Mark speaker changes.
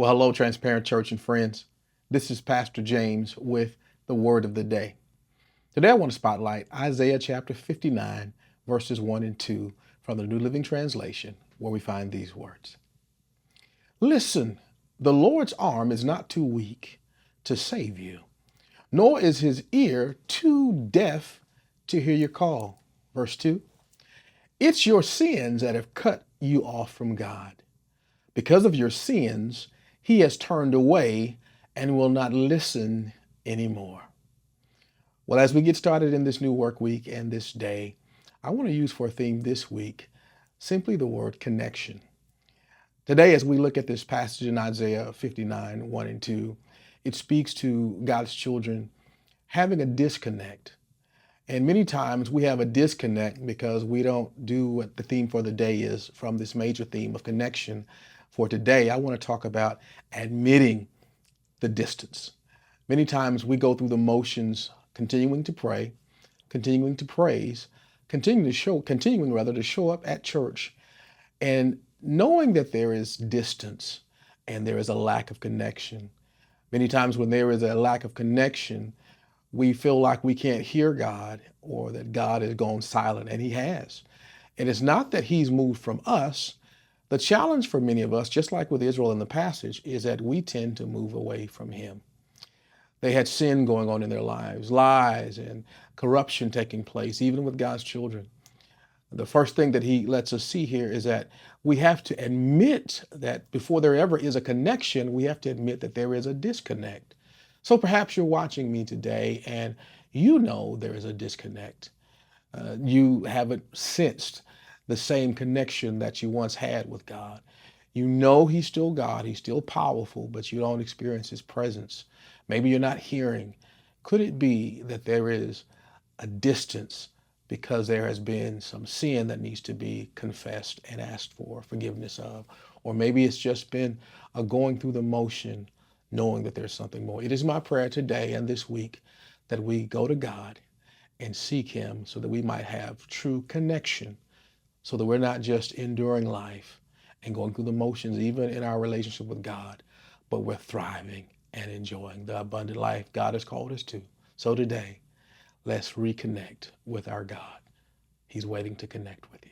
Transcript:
Speaker 1: Well, hello, Transparent Church and friends. This is Pastor James with the Word of the Day. Today I want to spotlight Isaiah chapter 59, verses 1 and 2 from the New Living Translation, where we find these words. Listen, the Lord's arm is not too weak to save you, nor is his ear too deaf to hear your call. Verse 2. It's your sins that have cut you off from God. Because of your sins, he has turned away and will not listen anymore. Well, as we get started in this new work week and this day, I want to use for a theme this week simply the word connection. Today, as we look at this passage in Isaiah 59, 1 and 2, it speaks to God's children having a disconnect. And many times we have a disconnect because we don't do what the theme for the day is from this major theme of connection. For today, I want to talk about admitting the distance. Many times we go through the motions, continuing to pray, continuing to praise, continuing to show up at church, and knowing that there is distance and there is a lack of connection. Many times when there is a lack of connection, we feel like we can't hear God or that God has gone silent, and he has. And it's not that he's moved from us. The challenge for many of us, just like with Israel in the passage, is that we tend to move away from him. They had sin going on in their lives, lies and corruption taking place, even with God's children. The first thing that he lets us see here is that we have to admit that before there ever is a connection, we have to admit that there is a disconnect. So perhaps you're watching me today and you know there is a disconnect. You haven't sensed the same connection that you once had with God. You know he's still God, he's still powerful, but you don't experience his presence. Maybe you're not hearing. Could it be that there is a distance because there has been some sin that needs to be confessed and asked for forgiveness of? Or maybe it's just been a going through the motion, knowing that there's something more. It is my prayer today and this week that we go to God and seek him so that we might have true connection, so that we're not just enduring life and going through the motions, even in our relationship with God, but we're thriving and enjoying the abundant life God has called us to. So today, let's reconnect with our God. He's waiting to connect with you.